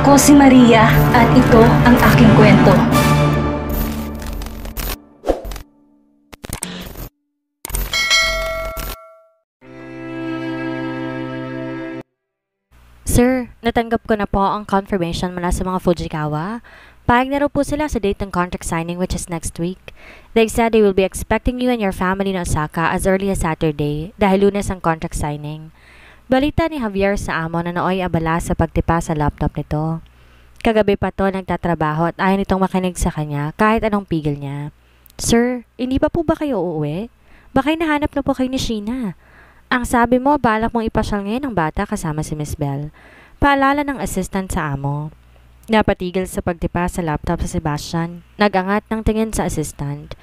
Ako si Maria at ito ang aking kwento. Sir, natanggap ko na po ang confirmation mula sa mga Fujikawa. Pahig na raw po sila sa date ng contract signing which is next week. They said they will be expecting you and your family in Osaka as early as Saturday dahil Lunes ang contract signing. Balita ni Javier sa amo na nooy abala sa pagtipa sa laptop nito. Kagabi pa to nagtatrabaho at ayaw nitong makinig sa kanya kahit anong pigil niya. Sir, hindi pa po ba kayo uuwi? Baka nahanap na po kayo ni Sheena. Ang sabi mo, balak mong ipasyal ngayon ng bata kasama si Miss Bell. Paalala ng assistant sa amo. Napatigil sa pagtipa sa laptop sa Sebastian. Nagangat ng tingin sa assistant.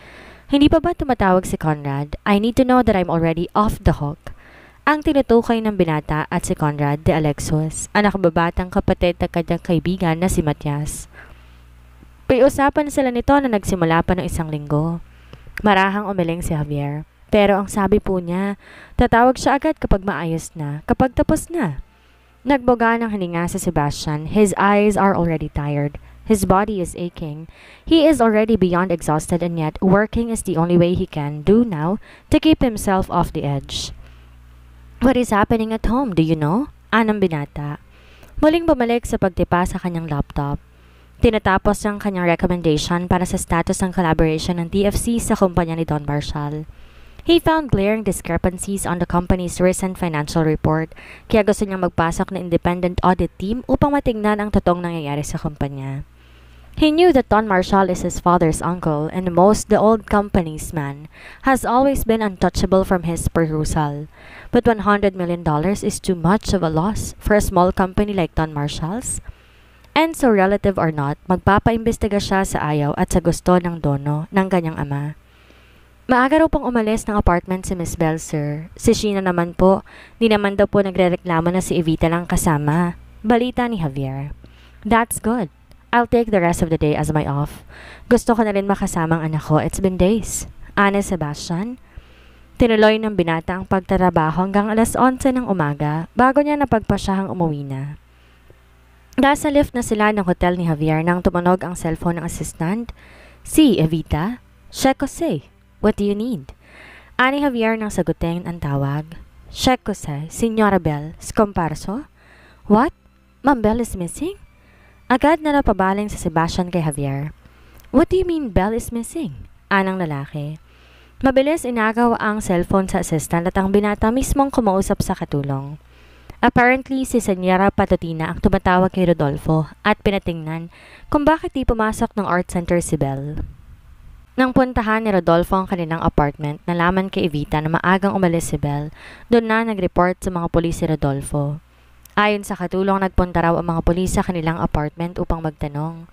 Hindi pa ba tumatawag si Conrad? I need to know that I'm already off the hook. Ang tinutukoy ng binata at si Conrad de Alexos, anak babatang kapatid ng kanyang kaibigan na si Matias. Pag-usapan sila nito na nagsimula pa ng 1 linggo. Marahang umiling si Javier. Pero ang sabi po niya, tatawag siya agad kapag maayos na, kapag tapos na. Nagboga ng hininga si Sebastian. His eyes are already tired. His body is aching. He is already beyond exhausted and yet working is the only way he can do now to keep himself off the edge. What is happening at home, do you know? Anong binata. Muling bumalik sa pagtipa sa kanyang laptop. Tinatapos ang kanyang recommendation para sa status ng collaboration ng TFC sa kumpanya ni Don Marshall. He found glaring discrepancies on the company's recent financial report, kaya gusto niyang magpasok na independent audit team upang matingnan ang totoong nangyayari sa kumpanya. He knew that Don Marshall is his father's uncle and the old company's man has always been untouchable from his perusal. But $100 million is too much of a loss for a small company like Don Marshall's. And so relative or not, magpapaimbestiga siya sa ayaw at sa gusto ng dono ng kanyang ama. Maaga raw pong umalis ng apartment si Miss Bell, sir. Si Sheena naman po, di naman daw po nagrereklamo na si Evita lang kasama. Balita ni Javier. That's good. I'll take the rest of the day as my off. Gusto ko na rin makasama ang anak ko. It's been days. Ana Sebastian. Tinuloy ng binata ang pagtatrabaho hanggang alas 11 ng umaga bago niya napagpasyahang umuwi na. Nasa lift na sila ng hotel ni Javier nang tumunog ang cellphone ng assistant. Si Evita? Siya ko say. What do you need? Ani Javier nang sagutin ang tawag. Check ko sa Señora Bell, Scomparso? What? Ma'am Bell is missing? Agad na napabaling sa Sebastian kay Javier. What do you mean Bell is missing? Anang lalaki. Mabilis inagaw ang cellphone sa assistant at ang binata mismong kumausap sa katulong. Apparently, si Senyora Patutina ang tumatawag kay Rodolfo at pinatingnan kung bakit di pumasok ng art center si Bell. Nang puntahan ni Rodolfo ang kanilang apartment, nalaman kay Evita na maagang umalis si Bell. Doon na nag-report sa mga pulis si Rodolfo. Ayon sa katulong, nagpunta raw ang mga pulis sa kanilang apartment upang magtanong.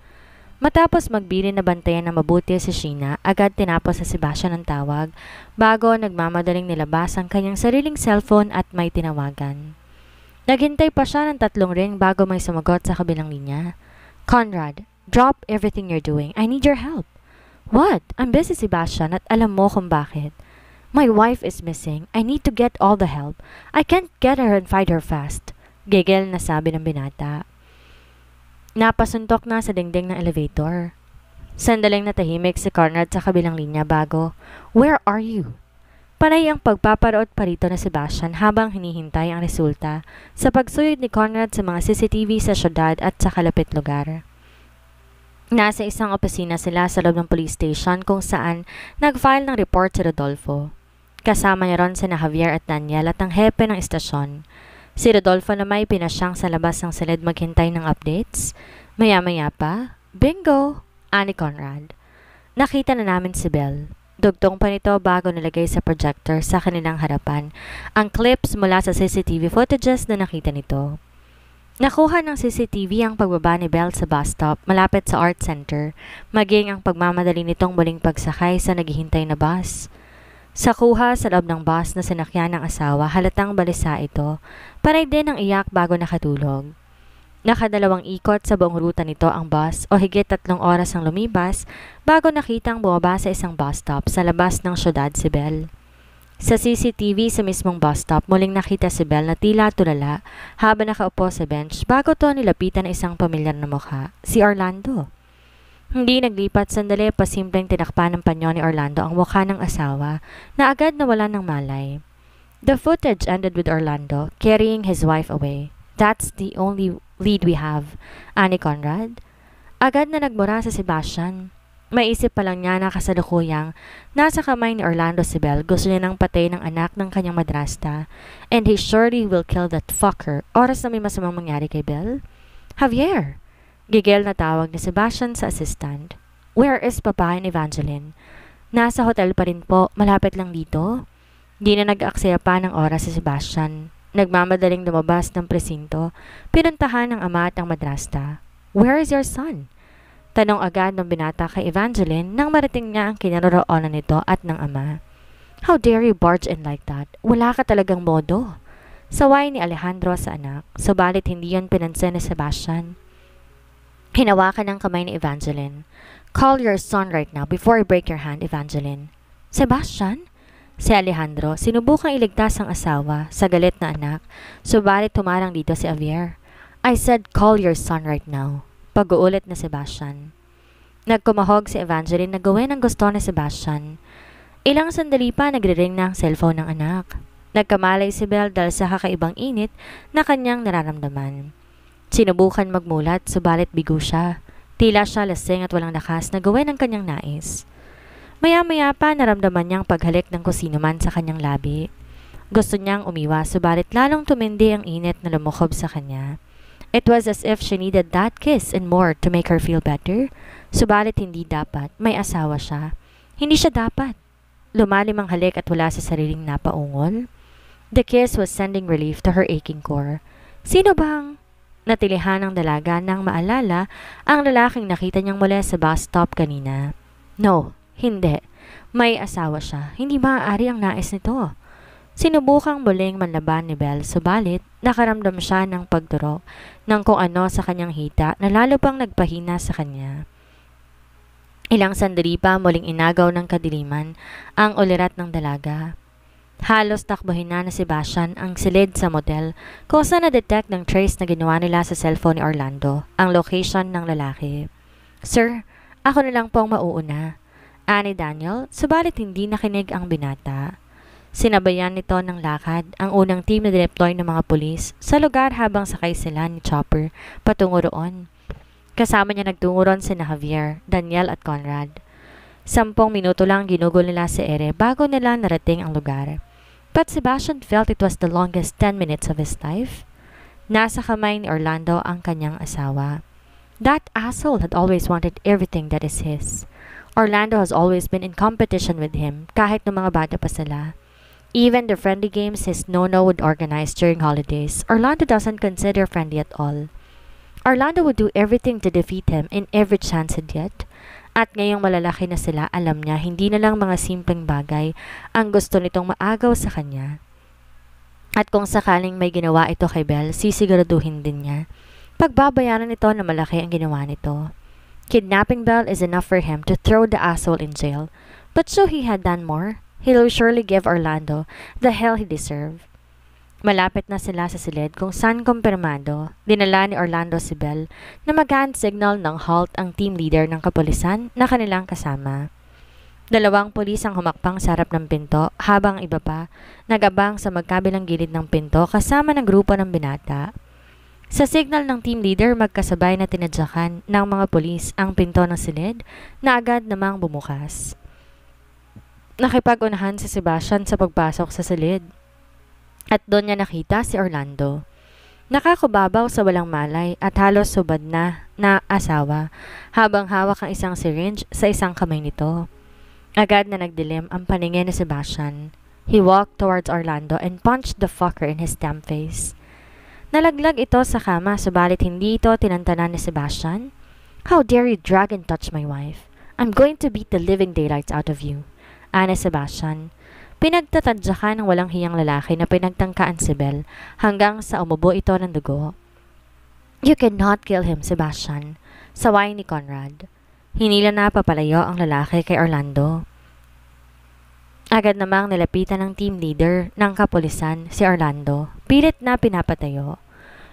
Matapos magbilin na bantayan ng mabuti si Sheena, agad tinapos sa Sebastian ang tawag bago nagmamadaling nilabas ang kanyang sariling cellphone at may tinawagan. Naghintay pa siya ng 3 ring bago may sumagot sa kabilang linya. Conrad, drop everything you're doing. I need your help. What? I'm busy, Sebastian, at alam mo kung bakit. My wife is missing. I need to get all the help. I can't get her and find her fast. Gigil na sabi ng binata. Napasuntok na sa dingding ng elevator. Sandaling natahimik si Conrad sa kabilang linya bago, Where are you? Panay ang pagpaparoot pa rito na Sebastian habang hinihintay ang resulta sa pagsuyod ni Conrad sa mga CCTV sa syudad at sa kalapit lugar. Nasa isang opisina sila sa loob ng police station kung saan nag-file ng report si Rodolfo. Kasama niya ron sina Javier at Daniel at ang hepe ng istasyon. Si Rodolfo na may pinasyang sa labas ng silid maghintay ng updates. Maya-maya pa, bingo! Ani Conrad. Nakita na namin si Bell. Dugtong pa nito bago nilagay sa projector sa kanilang harapan ang clips mula sa CCTV footages na nakita nito. Nakuha ng CCTV ang pagbaba ni Bell sa bus stop malapit sa art center, maging ang pagmamadali nitong muling pagsakay sa naghihintay na bus. Sa kuha sa loob ng bus na sinakyan ng asawa, halatang balisa ito, panay din ang iyak bago nakatulog. Nakadalawang ikot sa buong ruta nito ang bus o higit 3 oras ang lumipas bago nakitang bumaba sa isang bus stop sa labas ng syudad si Bell. Sa CCTV sa mismong bus stop, muling nakita si Belle na tila tulala habang nakaupo sa bench bago to nilapitan ng isang pamilyar na mukha, si Orlando. Hindi naglipat sandali pa simpleng tinakpan ng panyo ni Orlando ang mukha ng asawa na agad nawala ng malay. The footage ended with Orlando carrying his wife away. That's the only lead we have, ani Conrad. Agad na nagmura sa Sebastian. Maisip pa lang niya na kasalukuyang nasa kamay ni Orlando si Belle, gusto niya nang patay ng anak ng kanyang madrasta, and he surely will kill that fucker oras na may masamang mangyari kay Belle. Javier! Gigil na tawag ni Sebastian sa assistant. Where is Papa and Evangeline? Nasa hotel pa rin po, malapit lang dito. Di na nag-aaksaya pa ng oras si Sebastian. Nagmamadaling lumabas ng presinto, pinuntahan ng ama at ang madrasta. Where is your son? Tanong agad ng binata kay Evangeline nang marating niya ang kinaroroonan nito at ng ama. How dare you barge in like that? Wala ka talagang modo. Saway ni Alejandro sa anak, subalit hindi yon pinansin ni Sebastian. Hinawakan ng kamay ni Evangeline. Call your son right now before I break your hand, Evangeline. Sebastian? Si Alejandro, sinubukang iligtas ang asawa sa galit na anak, subalit tumarang dito si Javier. I said call your son right now. Pag-uulit na Sebastian. Nagkumahog si Evangeline na gawin ang gusto ni Sebastian. Ilang sandali pa nagre-ring na ang cellphone ng anak. Nagkamalay si Belle dahil sa kakaibang init na kanyang nararamdaman. Sinubukan magmulat subalit bigo siya. Tila siya lasing at walang lakas na gawin ang kanyang nais. Maya-maya pa naramdaman niyang paghalik ng kusino man sa kanyang labi. Gusto niyang umiwas subalit lalong tumindi ang init na lumukob sa kanya. It was as if she needed that kiss and more to make her feel better. Subalit hindi dapat, may asawa siya. Hindi siya dapat. Lumalim ang halik at wala sa sariling napaungol. The kiss was sending relief to her aching core. Sino bang? Natilihan ng dalaga nang maalala ang lalaking nakita niyang mula sa bus stop kanina. No, hindi. May asawa siya. Hindi maaari ang nais nito. Sinubukang muling manlaban ni Belle, subalit nakaramdam siya ng pagdurok ng kung ano sa kanyang hita na lalo pang nagpahina sa kanya. Ilang sandali pa muling inagaw ng kadiliman ang ulirat ng dalaga. Halos takbuhin na ni Sebastian ang silid sa motel kung saan na-detect ng trace na ginawa nila sa cellphone ni Orlando, ang location ng lalaki. Sir, ako na lang pong mauuna. Ani Daniel, subalit hindi nakinig ang binata. Sinabayan nito ng lakad ang unang team na dineploy ng mga pulis sa lugar habang sakay sila ni Chopper patungo roon. Kasama niya nagtungo ron sina Javier, Daniel at Conrad. 10 minuto lang ginugol nila si Ere bago nila narating ang lugar. But Sebastian felt it was the longest 10 minutes of his life. Nasa kamay ni Orlando ang kanyang asawa. That asshole had always wanted everything that is his. Orlando has always been in competition with him kahit ng mga bata pa sila. Even the friendly games his nono would organize during holidays, Orlando doesn't consider friendly at all. Orlando would do everything to defeat him in every chance he'd get. At ngayong malalaki na sila, alam niya hindi na lang mga simpleng bagay ang gusto nitong maagaw sa kanya. At kung sakaling may ginawa ito kay Belle, sisiguraduhin din niya. Pagbabayaran nito na malaki ang ginawa nito. Kidnapping Belle is enough for him to throw the asshole in jail. But so he had done more. He'll surely give Orlando the hell he deserved. Malapit na sila sa silid kung saan kumpirmado, dinala ni Orlando si Belle na mag-hand signal ng halt ang team leader ng kapulisan na kanilang kasama. 2 pulis ang humakpang sa harap ng pinto habang iba pa nag-abang sa magkabilang gilid ng pinto kasama ng grupo ng binata. Sa signal ng team leader, magkasabay na tinadyakan ng mga pulis ang pinto ng silid na agad namang bumukas. Nakipag-unahan si Sebastian sa pagpasok sa silid. At doon niya nakita si Orlando. Nakakubabaw sa walang malay at halos subad na asawa habang hawak ang isang syringe sa isang kamay nito. Agad na nagdilim ang paningin ni Sebastian. He walked towards Orlando and punched the fucker in his damn face. Nalaglag ito sa kama subalit hindi ito tinantanan ni Sebastian. How dare you drag and touch my wife? I'm going to beat the living daylights out of you. Ani Sebastian. Pinagtatadyakan ng walang hiyang lalaki na pinagtangkaan si Belle hanggang sa umubo ito ng dugo. You cannot kill him, Sebastian. Saway ni Conrad. Hinila na papalayo ang lalaki kay Orlando. Agad namang nilapitan ng team leader ng kapulisan, si Orlando. Pilit na pinapatayo.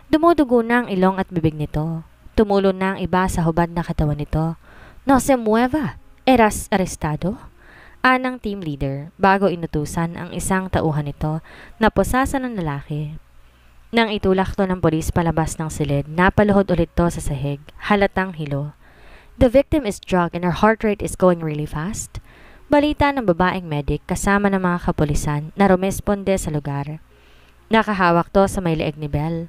Dumudugo na ang ilong at bibig nito. Tumulo na ang iba sa hubad na katawan nito. No se mueva. Eras arestado? Anang team leader bago inutusan ang isang tauhan nito na pusasan ng lalaki. Nang itulak to ng polis palabas ng silid, napaluhod ulit to sa sahig, halatang hilo. The victim is drunk and her heart rate is going really fast. Balita ng babaeng medic kasama ng mga kapulisan na rumesponde sa lugar. Nakahawak to sa may leeg ni Belle.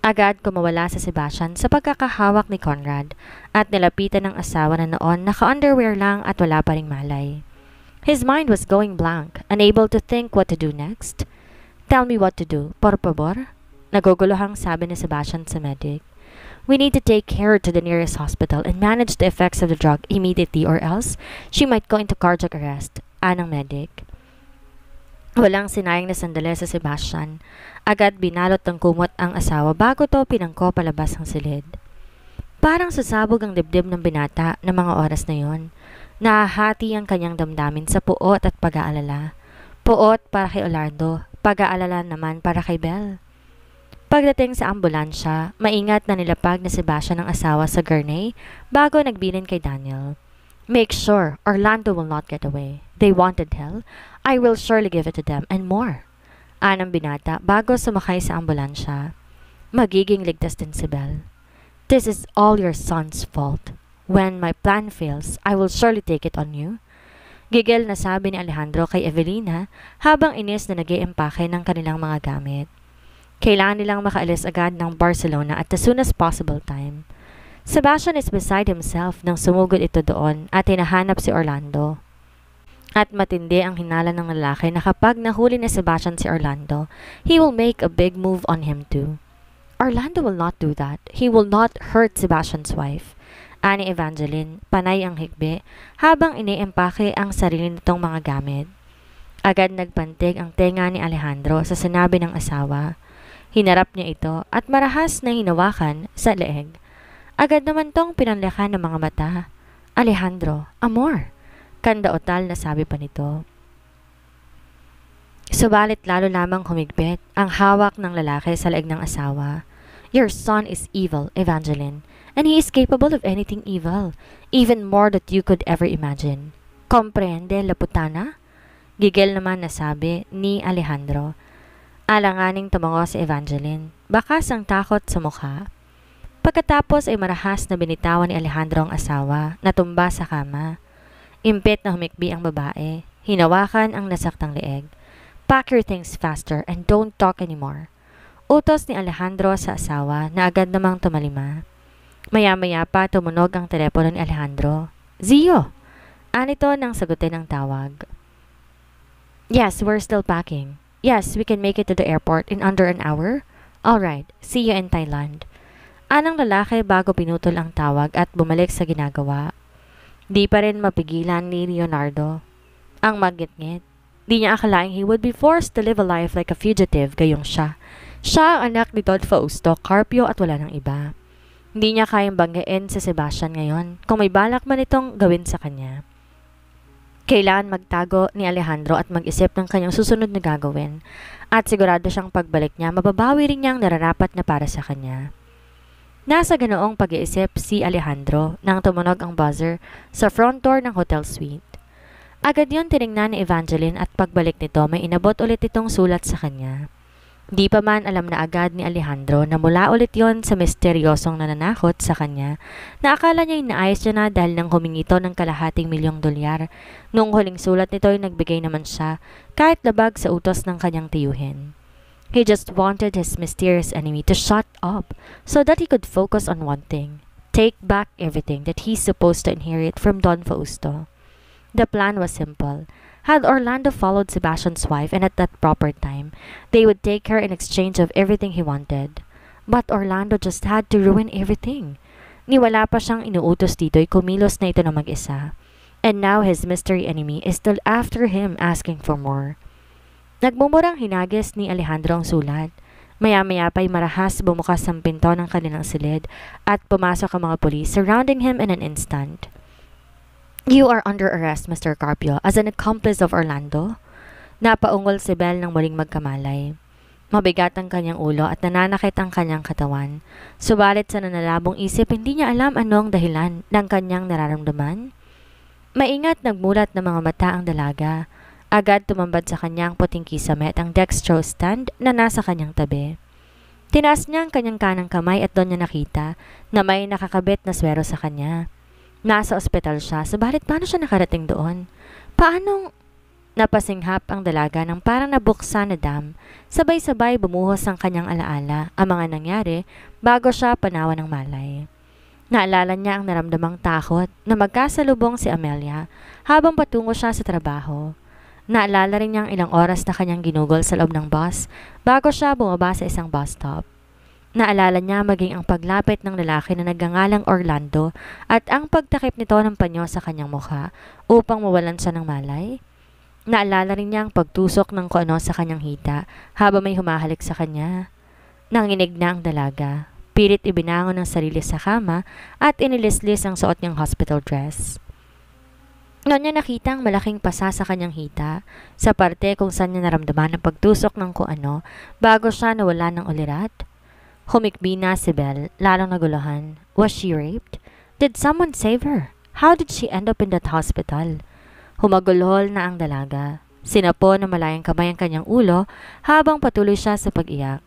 Agad kumawala sa Sebastian sa pagkakahawak ni Conrad at nilapitan ng asawa na noon naka-underwear lang at wala pa ring malay. His mind was going blank, unable to think what to do next. Tell me what to do, por favor. Naguguluhang sabi ni Sebastian sa medic. We need to take her to the nearest hospital and manage the effects of the drug immediately or else she might go into cardiac arrest. Anang medic. Walang sinayang na sandali sa Sebastian. Agad binalot ng kumot ang asawa bago to pinangko palabas ng silid. Parang sasabog ang dibdib ng binata ng mga oras na yon. Nahahati ang kanyang damdamin sa puot at pag-aalala. Puot para kay Orlando, pag-aalala naman para kay Belle. Pagdating sa ambulansya, maingat na nilapag na Sebastian ng asawa sa gurney bago nagbilin kay Daniel. Make sure Orlando will not get away. They wanted hell. I will surely give it to them and more. Anang binata bago sumakay sa ambulansya. Magiging ligtas din si Belle. This is all your son's fault. When my plan fails, I will surely take it on you. Gigil na sabi ni Alejandro kay Evelina habang inis na nag-iempake ng kanilang mga gamit. Kailangan nilang makaalis agad ng Barcelona at the soonest possible time. Sebastian is beside himself nang sumugod ito doon at hinahanap si Orlando. At matindi ang hinala ng lalaki na kapag nahuli ni Sebastian si Orlando, he will make a big move on him too. Orlando will not do that. He will not hurt Sebastian's wife. Ani Evangeline, panay ang hikbi habang iniempake ang sarili nitong mga gamit. Agad nagpantig ang tenga ni Alejandro sa sinabi ng asawa. Hinarap niya ito at marahas na hinawakan sa leeg. Agad naman tong pinanlakan ng mga mata. Alejandro, amor, kandaotal na sabi pa nito. Subalit lalo lamang humigpit ang hawak ng lalaki sa leeg ng asawa. Your son is evil, Evangeline, and he is capable of anything evil, even more that you could ever imagine. Comprende, Laputana? Gigil naman na sabi ni Alejandro. Alanganing tumango si Evangeline, bakas ang takot sa mukha. Pagkatapos ay marahas na binitawan ni Alejandro ang asawa na tumba sa kama. Impit na humikbi ang babae, hinawakan ang nasaktang leeg. Pack your things faster and don't talk anymore. Utos ni Alejandro sa asawa na agad namang tumalima. Maya-maya pa tumunog ang telepono ni Alejandro. Zio! Anito nang sagutin ang tawag. Yes, we're still packing. Yes, we can make it to the airport in under an hour. Alright, see you in Thailand. Anang lalaki bago pinutol ang tawag at bumalik sa ginagawa. Di pa rin mapigilan ni Leonardo ang magngit-ngit. Di niya akalaing he would be forced to live a life like a fugitive gayong siya. Siya ang anak ni Don Fausto, Carpio at wala ng iba. Hindi niya kayang banggain sa Sebastian ngayon kung may balak man itong gawin sa kanya. Kailangan magtago ni Alejandro at mag-isip ng kanyang susunod na gagawin at sigurado siyang pagbalik niya mababawi rin niya ang nararapat na para sa kanya. Nasa ganoong pag-iisip si Alejandro nang tumunog ang buzzer sa front door ng hotel suite. Agad yon tinignan ni Evangeline at pagbalik nito may inabot ulit itong sulat sa kanya. Di pa man alam na agad ni Alejandro na mula ulit yon sa misteryosong nananakot sa kanya na akala niya inaayos niya na dahil nang humingi ito ng $250,000. Noong huling sulat nito ay nagbigay naman siya kahit labag sa utos ng kanyang tiyuhin. He just wanted his mysterious enemy to shut up so that he could focus on one thing, take back everything that he's supposed to inherit from Don Fausto. The plan was simple. Had Orlando followed Sebastian's wife and at that proper time, they would take her in exchange of everything he wanted. But Orlando just had to ruin everything. Niwala pa siyang inuutos dito'y kumilos na ito na mag-isa. And now his mystery enemy is still after him asking for more. Nagmumurang hinagis ni Alejandro ang sulat. Maya-maya pa'y marahas bumukas ang pinto ng kanilang silid at pumasok ang mga pulis surrounding him in an instant. You are under arrest, Mr. Carpio, as an accomplice of Orlando. Napaungol si Belle nang muling magkamalay. Mabigat ang kanyang ulo at nananakit ang kanyang katawan. Subalit sa nanalabong isip, hindi niya alam anong dahilan ng kanyang nararamdaman. Maingat nagmulat ng mga mata ang dalaga. Agad tumambad sa kanyang puting kisame at ang dextrose stand na nasa kanyang tabi. Tinaas niya ang kanyang kanang kamay at doon niya nakita na may nakakabit na swero sa kanya. Nasa ospital siya, subalit paano siya nakarating doon? Paanong napasinghap ang dalaga ng parang nabuksan na dam, sabay-sabay bumuhos ang kanyang alaala ang mga nangyari bago siya panawan ng malay. Naalala niya ang naramdamang takot na magkasalubong si Amelia habang patungo siya sa trabaho. Naalala rin niya ang ilang oras na kanyang ginugol sa loob ng bus bago siya bumaba sa isang bus stop. Naalala niya maging ang paglapit ng lalaki na nagngangalang Orlando at ang pagtakip nito ng panyo sa kanyang mukha upang mawalan siya ng malay. Naalala rin niya ang pagtusok ng kung ano sa kanyang hita habang may humahalik sa kanya. Nanginig na ang dalaga. Pilit ibinangon ang sarili sa kama at inilislis ang suot niyang hospital dress. Noon niya nakita ang malaking pasa sa kanyang hita sa parte kung saan niya naramdaman ang pagtusok ng kung ano bago siya nawala ng ulirat. Humikbi na si Belle, lalong naguluhan. Was she raped? Did someone save her? How did she end up in that hospital? Humagulhol na ang dalaga. Sinapo na malayang kamay ang kanyang ulo habang patuloy siya sa pag-iyak.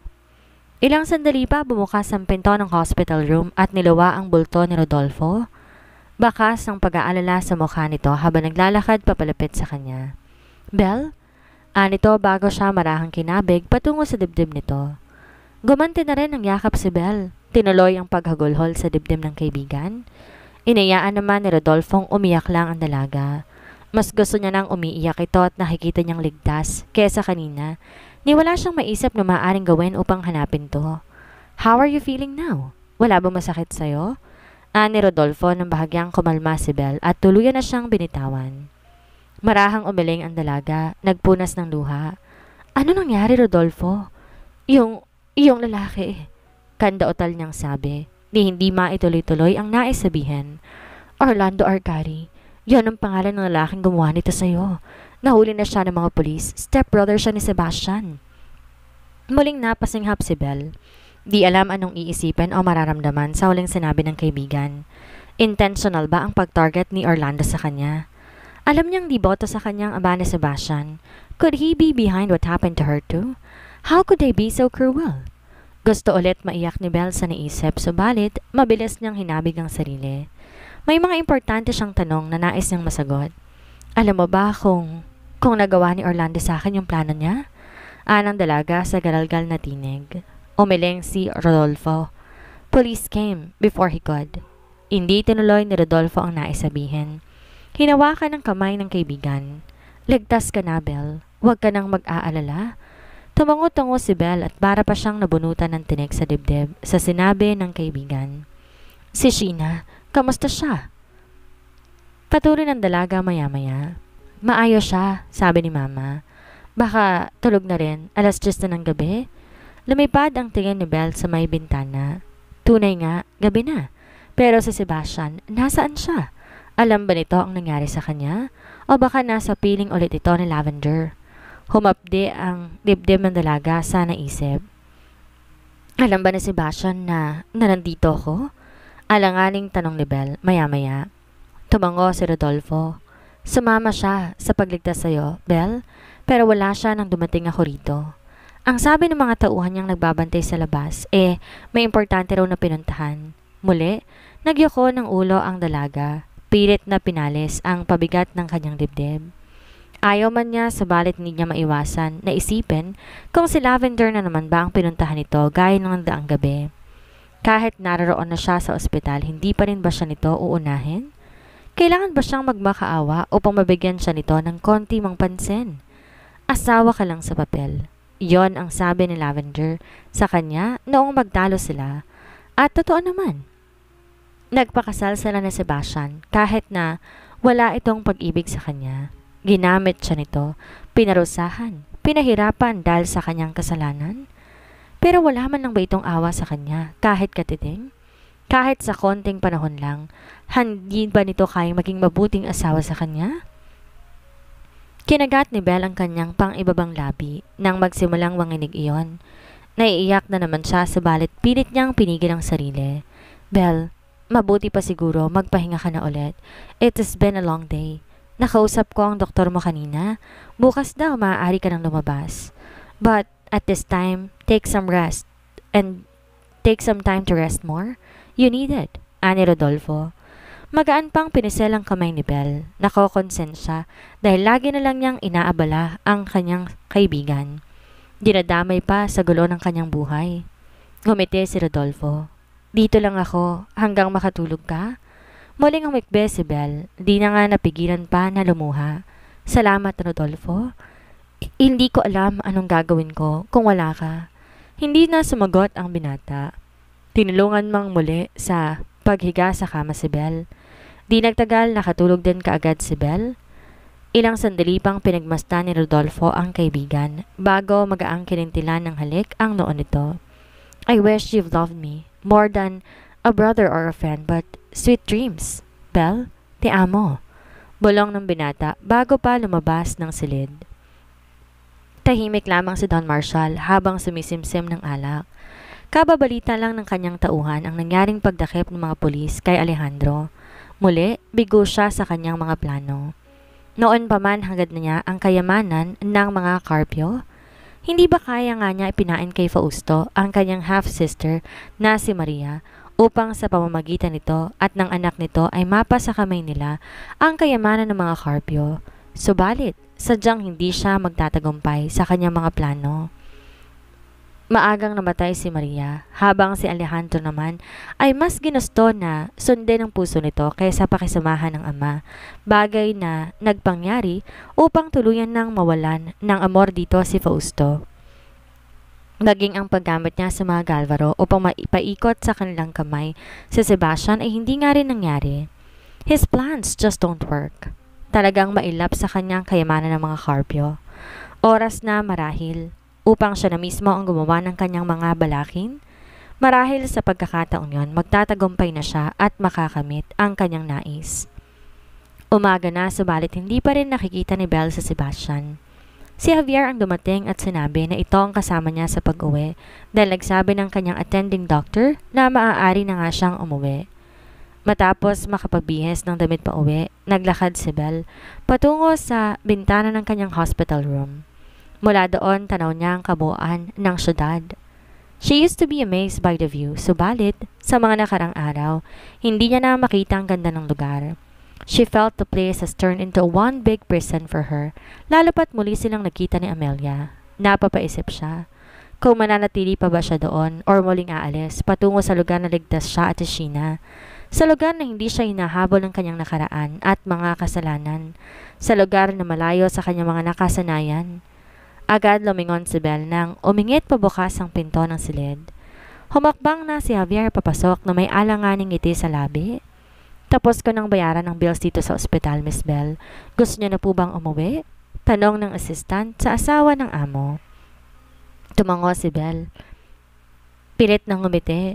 Ilang sandali pa bumukas ang pinto ng hospital room at niluwa ang bulto ni Rodolfo. Bakas ng pag-aalala sa mukha nito habang naglalakad papalapit sa kanya. Belle? Anito bago siya marahang kinabig patungo sa dibdib nito. Gumanti na rin ang yakap si Belle. Tinuloy ang paghagulhol sa dibdib ng kaibigan. Inayaan naman ni Rodolfong umiyak lang ang dalaga. Mas gusto niya nang umiiyak ito at nakikita niyang ligtas kesa kanina. Ni wala siyang maisip na maaaring gawin upang hanapin to. How are you feeling now? Wala ba masakit sa'yo? Ani Rodolfo nang bahagyang kumalma si Belle at tuluyan na siyang binitawan. Marahang umiling ang dalaga, nagpunas ng luha. Ano nangyari, Rodolfo? Yung lalaki. Kandautal niyang sabi, ni hindi maituloy-tuloy ang nais sabihin. Orlando Arcari. Yan ang pangalan ng lalaking gumawa nito sa'yo. Nahuli na siya ng mga pulis. Stepbrother siya ni Sebastian. Muling napasinghap si Belle. Di alam anong iisipin o mararamdaman sa huling sinabi ng kaibigan. Intentional ba ang pag-target ni Orlando sa kanya? Alam niyang di boto sa kanyang aba ni Sebastian. Could he be behind what happened to her too? How could they be so cruel? Gusto ulit maiyak ni Belle sa naisip, subalit mabilis niyang hinabig ang sarili. May mga importante siyang tanong na nais niyang masagot. Alam mo ba kung nagawa ni Orlando sa akin yung plano niya? Anang dalaga sa garalgal na tinig. Umiling si Rodolfo. Police came before he could. Hindi tinuloy ni Rodolfo ang nais sabihin. Hinawakan ng kamay ng kaibigan. Ligtas ka na, Belle. Huwag ka nang mag-aalala. Tumango-tango si Belle at para pa siyang nabunutan ng tinik sa dibdib sa sinabi ng kaibigan. Si Sheena. Kamusta siya? Patuloy ng dalaga maya-maya. Maayos siya, sabi ni Mama. Baka tulog na rin, 10:00 na ng gabi. Lumipad ang tingin ni Belle sa may bintana. Tunay nga, gabi na. Pero si Sebastian, nasaan siya? Alam ba nito ang nangyari sa kanya? O baka nasa piling ulit ito ni Lavender? Humapdi ang dibdib ng dalaga sa naisip. Alam ba ni Sebastian na nandito ko? Alanganing tanong ni Belle, maya-maya. Tumango si Rodolfo. Sumama siya sa pagligtas sa'yo, Belle, pero wala siya nang dumating ako rito. Ang sabi ng mga tauhan niyang nagbabantay sa labas, may importante raw na pinuntahan. Muli, nagyoko ng ulo ang dalaga. Pilit na pinalis ang pabigat ng kanyang dibdib. Ayaw man niya, subalit hindi niya maiwasan na isipin kung si Lavender na naman ba ang pinuntahan nito gaya ng daang gabi. Kahit naroon na siya sa ospital, hindi pa rin ba siya nito uunahin? Kailangan ba siyang magmakaawa upang mabigyan siya nito ng konti mang pansin? Asawa ka lang sa papel. Yon ang sabi ni Lavender sa kanya noong magtalo sila. At totoo naman. Nagpakasal sila ni Sebastian kahit na wala itong pag-ibig sa kanya. Ginamit siya nito, pinarusahan, pinahirapan dahil sa kanyang kasalanan. Pero wala man lang ba itong awa sa kanya kahit katiting? Kahit sa konting panahon lang, hindi ba nito kayang maging mabuting asawa sa kanya? Kinagat ni Belle ang kanyang pang-ibabang labi nang magsimulang manginig iyon. Naiiyak na naman siya subalit pilit niyang pinigil ang sarili. Belle, mabuti pa siguro magpahinga ka na ulit. It has been a long day. Nakausap ko ang doktor mo kanina. Bukas daw maaari ka nang lumabas. But at this time, take some rest and take some time to rest more. You need it, ani Rodolfo. Magaan pang pinisel ang kamay ni Belle. Nakokonsensya dahil lagi na lang niyang inaabala ang kanyang kaibigan. Dinadamay pa sa gulo ng kanyang buhay. Ngumiti si Rodolfo. Dito lang ako hanggang makatulog ka? Muling umikbe si Belle. Di na nga napigilan pa na lumuha. Salamat, Rodolfo. Hindi ko alam anong gagawin ko kung wala ka. Hindi na sumagot ang binata. Tinulungan mang muli sa paghiga sa kama si Belle. Di nagtagal nakatulog din kaagad si Belle. Ilang sandali pang pinagmasdan ni Rodolfo ang kaibigan bago magaang kinintilan ng halik ang noon nito. I wish you've loved me more than a brother or a friend, but sweet dreams. Belle, te amo. Bulong ng binata bago pa lumabas ng silid. Tahimik lamang si Don Marshall habang sumisimsim ng alak. Kababalita lang ng kanyang tauhan ang nangyaring pagdakip ng mga pulis kay Alejandro. Muli, bigo siya sa kanyang mga plano. Noon pa man hangad na niya ang kayamanan ng mga Carpio. Hindi ba kaya nga niya ipinain kay Fausto ang kanyang half-sister na si Maria upang sa pamamagitan nito at ng anak nito ay mapa sa kamay nila ang kayamanan ng mga Carpio. Subalit, sadyang hindi siya magtatagumpay sa kanyang mga plano. Maagang namatay si Maria, habang si Alejandro naman ay mas ginusto na sundin ang puso nito kaysa pakisamahan ng ama, bagay na nagpangyari upang tuluyan nang mawalan ng amor dito si Fausto. Maging ang paggamit niya sa mga Galvaro upang maipaikot sa kanilang kamay si Sebastian ay hindi nga rin nangyari. His plans just don't work. Talagang mailap sa kanyang kayamanan ng mga Carpio. Oras na marahil upang siya na mismo ang gumawa ng kanyang mga balakin. Marahil sa pagkakataong yon, magtatagumpay na siya at makakamit ang kanyang nais. Umaga na subalit hindi pa rin nakikita ni Belle sa Sebastian. Si Javier ang dumating at sinabi na ito ang kasama niya sa pag-uwi dahil nagsabi ng kanyang attending doctor na maaari na nga siyang umuwi. Matapos makapagbihis ng damit pa uwi, naglakad si Belle patungo sa bintana ng kanyang hospital room. Mula doon, tanaw niya ang kabuuan ng syudad. She used to be amazed by the view, subalit, sa mga nakarang araw, hindi niya na makita ang ganda ng lugar. She felt the place has turned into one big prison for her, lalo pat muli silang nakita ni Amelia. Napapaisip siya kung mananatili pa ba siya doon or muling aalis patungo sa lugar na ligtas siya at si Sheena. Sa lugar na hindi siya hinahabol ng kanyang nakaraan at mga kasalanan. Sa lugar na malayo sa kanyang mga nakasanayan. Agad lumingon si Belle nang umingit pabukas ang pinto ng silid. Humakbang na si Javier papasok na may alanganing ngiti sa labi. Tapos ko nang bayaran ng bills dito sa ospital, Miss Belle. Gusto niyo na po bang umuwi? Tanong ng assistant sa asawa ng amo. Tumango si Belle. Pilit nang ngumiti.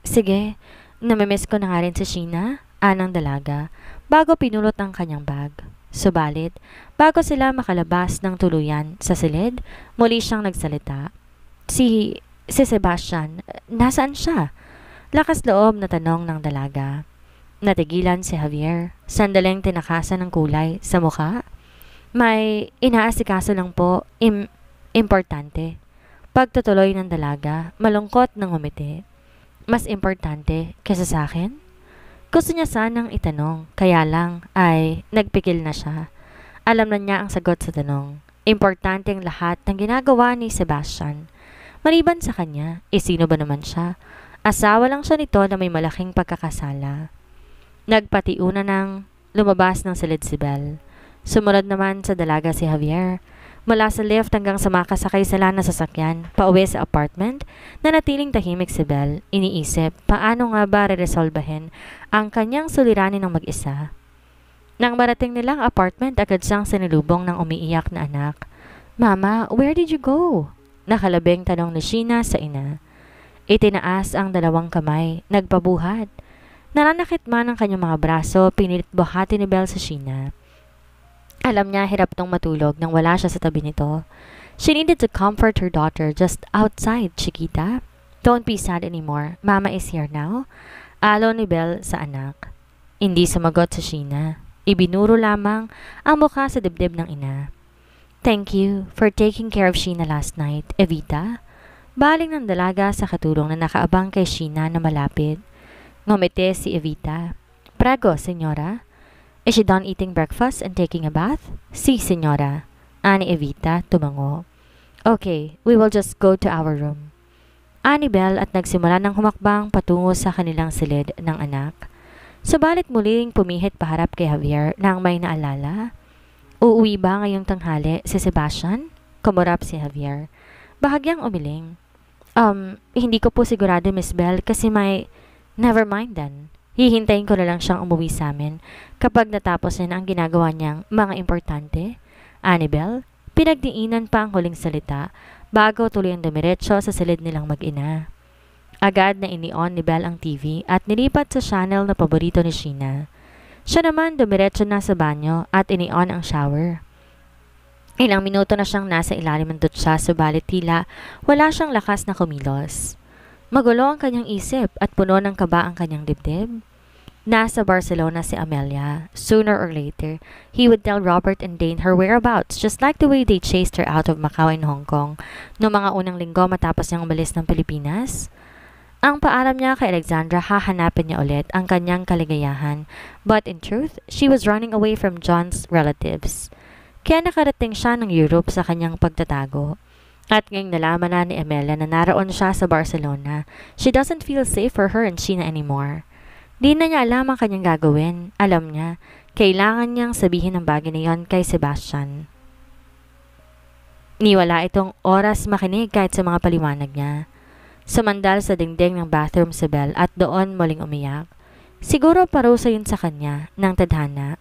Sige. Namimiss ko na nga rin si Sheena, anang dalaga, bago pinulot ang kanyang bag. Subalit, bago sila makalabas ng tuluyan sa silid, muli siyang nagsalita. Si Sebastian, nasaan siya? Lakas loob na tanong ng dalaga. Natigilan si Javier, sandaling tinakasan ng kulay sa mukha. May inaasikaso lang po, importante. Pagtutuloy ng dalaga, malungkot ng umiti. Mas importante kaysa sa akin? Gusto niya sanang itanong, kaya lang ay nagpikil na siya. Alam na niya ang sagot sa tanong. Importante ang lahat ng ginagawa ni Sebastian. Maliban sa kanya, sino ba naman siya? Asawa lang siya nito na may malaking pagkakasala. Nagpatiuna ng lumabas ng silid si Belle. Sumunod naman sa dalaga si Javier. Mula sa lift hanggang sa makasakay sila na sasakyan, pauwi sa apartment, na natiling tahimik si Belle, iniisip paano nga ba reresolbahin ang kanyang suliranin ng mag-isa. Nang marating nilang apartment, agad siyang sinilubong ng umiiyak na anak. Mama, where did you go? Nakalabing tanong ni Sheena sa ina. Itinaas ang dalawang kamay, nagpabuhat. Nananakit man ang kanyang mga braso, pinilit buhati ni Belle sa Sheena. Alam niya hirap tong matulog nang wala siya sa tabi nito. She needed to comfort her daughter just outside, Chiquita. Don't be sad anymore. Mama is here now. Alon ni Belle sa anak. Hindi sumagot sa Sheena. Ibinuro lamang ang mukha sa dibdib ng ina. Thank you for taking care of Sheena last night, Evita. Baling ng dalaga sa katulong na nakaabang kay Sheena na malapit. Ngumiti si Evita. Prego, senyora. Is she done eating breakfast and taking a bath? Si, senyora. Ani Evita, tumango. Okay, we will just go to our room. Ani Belle at nagsimula ng humakbang patungo sa kanilang silid ng anak. Subalit muling pumihit paharap kay Javier nang may naalala. Uuwi ba ngayong tanghali si Sebastian? Kumurap si Javier. Bahagyang umiling. Hindi ko po sigurado, Miss Belle, kasi may... Never mind then. Hihintayin ko na lang siyang umuwi sa amin kapag natapos niya na ang ginagawa niyang mga importante. Annabelle, pinagdiinan pa ang huling salita bago tuloy ang dumiretso sa silid nilang mag-ina. Agad na ini-on ni Belle ang TV at nilipat sa channel na paborito ni Sheena. Siya naman dumiretso na sa banyo at ini-on ang shower. Ilang minuto na siyang nasa ilalim ng dutsa subalit tila wala siyang lakas na kumilos. Magulo ang kanyang isip at puno ng kaba ang kanyang dibdib. Nasa Barcelona si Amelia. Sooner or later, he would tell Robert and Dane her whereabouts just like the way they chased her out of Macau and Hong Kong noong mga unang linggo matapos niyang umalis ng Pilipinas. Ang paalam niya kay Alexandra hahanapin niya ulit ang kanyang kaligayahan but in truth, she was running away from John's relatives. Kaya nakarating siya ng Europe sa kanyang pagtatago. At ngayong nalaman na ni Amelia na naroon siya sa Barcelona, she doesn't feel safe for her and Sheena anymore. Di na niya alam ang kanyang gagawin. Alam niya, kailangan niyang sabihin ang bagay na yon kay Sebastian. Niwala itong oras makinig kahit sa mga paliwanag niya. Sumandal sa dingding ng bathroom si Belle at doon muling umiyak. Siguro parusa yun sa kanya ng tadhana.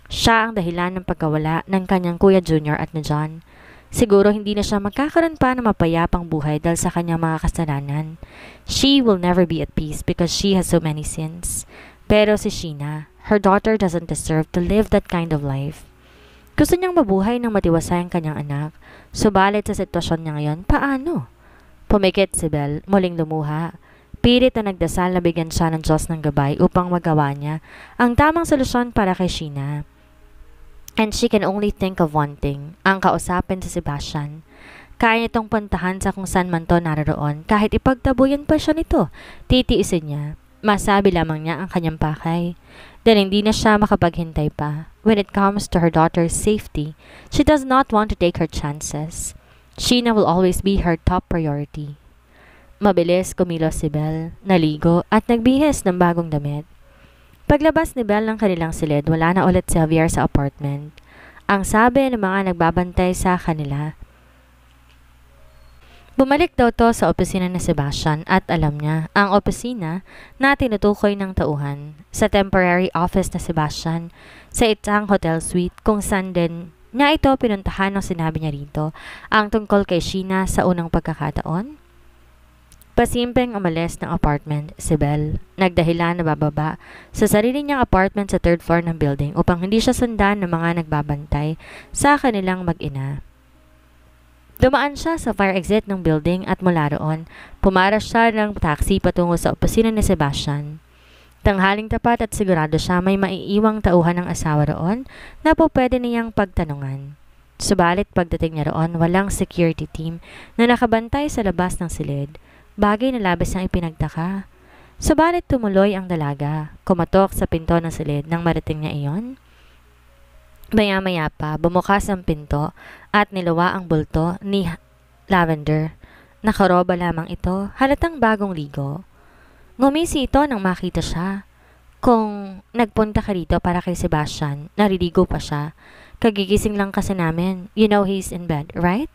Siya ang dahilan ng pagkawala ng kanyang Kuya Junior at ni John. Siguro hindi na siya magkakaroon pa ng mapayapang buhay dahil sa kanyang mga kasalanan. She will never be at peace because she has so many sins. Pero si Sheena, her daughter doesn't deserve to live that kind of life. Gusto niyang mabuhay ng matiwasay ang kanyang anak. Subalit sa sitwasyon niya ngayon, paano? Pumikit si Belle, muling lumuha. Pilit na nagdasal na bigyan siya ng Diyos ng gabay upang magawa niya ang tamang solusyon para kay Sheena. And she can only think of one thing, ang kausapin si Sebastian. Kaya nitong puntahan sa kung saan man to naroon, kahit ipagtabuyan pa siya nito, titiisin niya. Masabi lamang niya ang kanyang pakay. Dahil hindi na siya makapaghintay pa. When it comes to her daughter's safety, she does not want to take her chances. Sheena will always be her top priority. Mabilis kumilos si Belle, naligo at nagbihis ng bagong damit. Paglabas ni Belle ng kanilang silid, wala na ulit si Javier sa apartment. Ang sabi ng mga nagbabantay sa kanila. Bumalik daw to sa opisina ni Sebastian at alam niya ang opisina na tinutukoy ng tauhan sa temporary office na Sebastian sa isang hotel suite kung saan din niya ito pinuntahan nung sinabi niya rito ang tungkol kay Sheena sa unang pagkakataon. Pasimpleng umalis ng apartment si Belle. Nagdahilan na bababa sa sarili niyang apartment sa third floor ng building upang hindi siya sundan ng mga nagbabantay sa kanilang mag-ina. Dumaan siya sa fire exit ng building at mula roon, pumaras siya ng taxi patungo sa opisina ni Sebastian. Tanghaling tapat at sigurado siya may maiiwang tauhan ng asawa roon na po pwede niyang pagtanungan. Subalit pagdating niya roon, walang security team na nakabantay sa labas ng silid. Bagay na labis niyang ipinagtaka. Subalit tumuloy ang dalaga, kumatok sa pinto ng silid nang marating niya iyon. Maya-maya pa, bumukas ang pinto at niluwa ang bulto ni Lavender. Nakaroba lamang ito, halatang bagong ligo. Ngumisi ito nang makita siya. Kung nagpunta ka rito para kay Sebastian, nariligo pa siya. Kagigising lang kasi namin. You know he's in bed, right?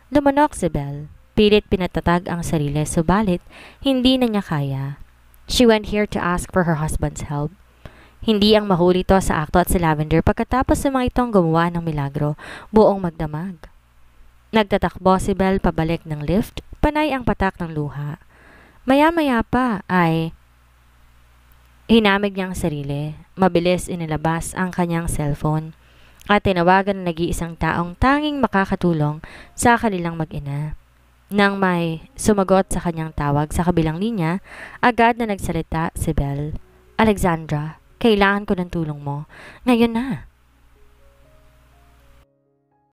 Lumunok si Belle. Pilit pinatatag ang sarili, subalit hindi na niya kaya. She went here to ask for her husband's help. Hindi ang mahuli to sa akto at si Lavender pagkatapos sa mga itong gumawa ng milagro, buong magdamag. Nagtatakbo si Belle pabalik ng lift, panay ang patak ng luha. Maya-maya pa ay hinamig niyang sarili. Mabilis inilabas ang kanyang cellphone at tinawagan ang nag-iisang taong tanging makakatulong sa kanilang mag-ina. Nang may sumagot sa kanyang tawag sa kabilang linya, agad na nagsalita si Belle. Alexandra, kailangan ko ng tulong mo. Ngayon na.